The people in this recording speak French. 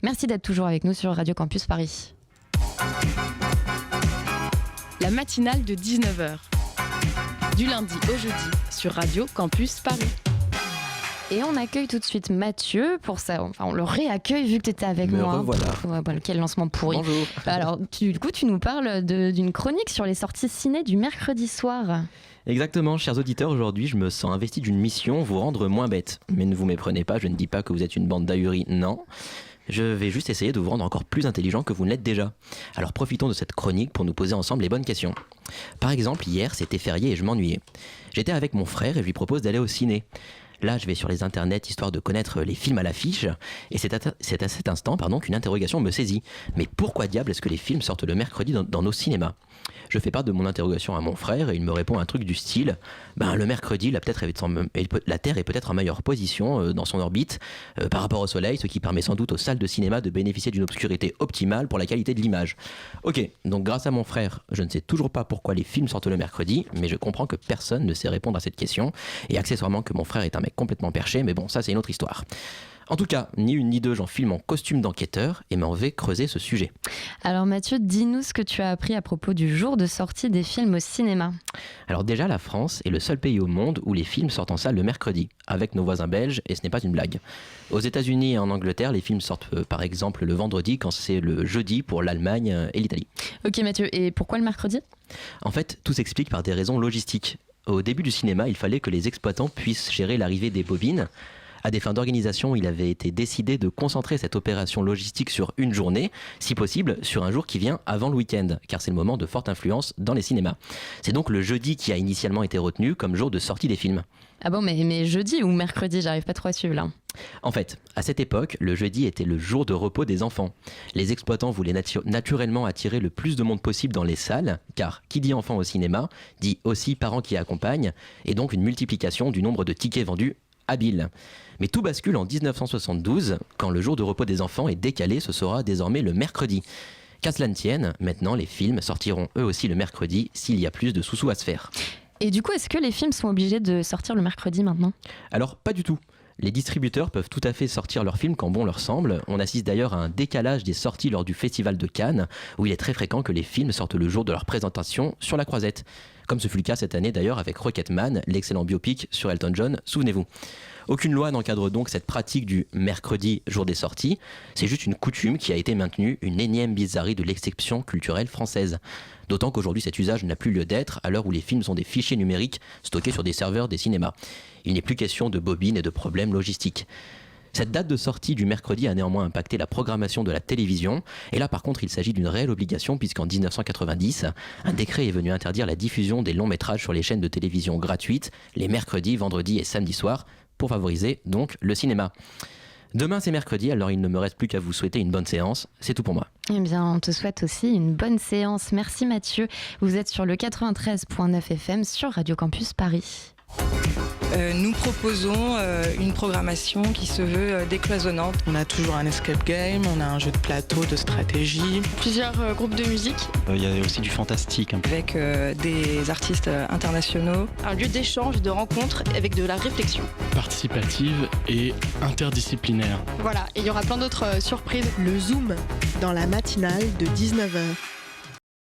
Merci d'être toujours avec nous sur Radio Campus Paris. La matinale de 19h, du lundi au jeudi sur Radio Campus Paris. Et on accueille tout de suite Mathieu pour ça. Enfin, on le réaccueille vu que tu étais avec moi. Revoilà. Ouais, bah, quel lancement pourri. Bonjour. Alors, du coup, tu nous parles d'une chronique sur les sorties ciné du mercredi soir. Exactement, chers auditeurs, aujourd'hui je me sens investi d'une mission, vous rendre moins bête. Mais ne vous méprenez pas, je ne dis pas que vous êtes une bande d'ahuris, non. Je vais juste essayer de vous rendre encore plus intelligent que vous ne l'êtes déjà. Alors profitons de cette chronique pour nous poser ensemble les bonnes questions. Par exemple, hier c'était férié et je m'ennuyais. J'étais avec mon frère et je lui propose d'aller au ciné. Là, je vais sur les internets histoire de connaître les films à l'affiche, et c'est à cet instant qu'une interrogation me saisit. Mais pourquoi diable est-ce que les films sortent le mercredi dans nos cinémas ? Je fais part de mon interrogation à mon frère et il me répond un truc du style le mercredi, la Terre est peut-être en meilleure position dans son orbite par rapport au Soleil, ce qui permet sans doute aux salles de cinéma de bénéficier d'une obscurité optimale pour la qualité de l'image. Ok, donc grâce à mon frère, je ne sais toujours pas pourquoi les films sortent le mercredi, mais je comprends que personne ne sait répondre à cette question, et accessoirement que mon frère est un mec complètement perché, mais bon, ça c'est une autre histoire. En tout cas, ni une ni deux, j'en filme en costume d'enquêteur et m'en vais creuser ce sujet. Alors Mathieu, dis-nous ce que tu as appris à propos du jour de sortie des films au cinéma. Alors déjà, la France est le seul pays au monde où les films sortent en salle le mercredi, avec nos voisins belges, et ce n'est pas une blague. Aux États-Unis et en Angleterre, les films sortent par exemple le vendredi quand c'est le jeudi pour l'Allemagne et l'Italie. Ok Mathieu, et pourquoi le mercredi ? En fait, tout s'explique par des raisons logistiques. Au début du cinéma, il fallait que les exploitants puissent gérer l'arrivée des bobines. À des fins d'organisation, il avait été décidé de concentrer cette opération logistique sur une journée, si possible sur un jour qui vient avant le week-end, car c'est le moment de forte influence dans les cinémas. C'est donc le jeudi qui a initialement été retenu comme jour de sortie des films. Ah bon, mais jeudi ou mercredi, j'arrive pas trop à suivre là. En fait, à cette époque, le jeudi était le jour de repos des enfants. Les exploitants voulaient naturellement attirer le plus de monde possible dans les salles, car qui dit enfant au cinéma, dit aussi parents qui accompagnent, et donc une multiplication du nombre de tickets vendus habile. Mais tout bascule en 1972, quand le jour de repos des enfants est décalé, ce sera désormais le mercredi. Qu'à cela ne tienne, maintenant les films sortiront eux aussi le mercredi s'il y a plus de sous-sous à se faire. Et du coup, est-ce que les films sont obligés de sortir le mercredi maintenant ? Alors, pas du tout. Les distributeurs peuvent tout à fait sortir leurs films quand bon leur semble. On assiste d'ailleurs à un décalage des sorties lors du Festival de Cannes, où il est très fréquent que les films sortent le jour de leur présentation sur la croisette. Comme ce fut le cas cette année d'ailleurs avec Rocketman, l'excellent biopic sur Elton John, souvenez-vous. Aucune loi n'encadre donc cette pratique du mercredi, jour des sorties. C'est juste une coutume qui a été maintenue, une énième bizarrerie de l'exception culturelle française. D'autant qu'aujourd'hui cet usage n'a plus lieu d'être à l'heure où les films sont des fichiers numériques stockés sur des serveurs des cinémas. Il n'est plus question de bobines et de problèmes logistiques. Cette date de sortie du mercredi a néanmoins impacté la programmation de la télévision. Et là par contre il s'agit d'une réelle obligation puisqu'en 1990, un décret est venu interdire la diffusion des longs métrages sur les chaînes de télévision gratuites les mercredis, vendredis et samedis soirs pour favoriser donc le cinéma. Demain c'est mercredi, alors il ne me reste plus qu'à vous souhaiter une bonne séance. C'est tout pour moi. Eh bien, on te souhaite aussi une bonne séance. Merci Mathieu. Vous êtes sur le 93.9 FM sur Radio Campus Paris. Nous proposons une programmation qui se veut décloisonnante. On a toujours un escape game, on a un jeu de plateau, de stratégie. Plusieurs groupes de musique. Il y a aussi du fantastique. Avec des artistes internationaux. Un lieu d'échange, de rencontre avec de la réflexion. Participative et interdisciplinaire. Voilà, et il y aura plein d'autres surprises. Le Zoom dans la matinale de 19h.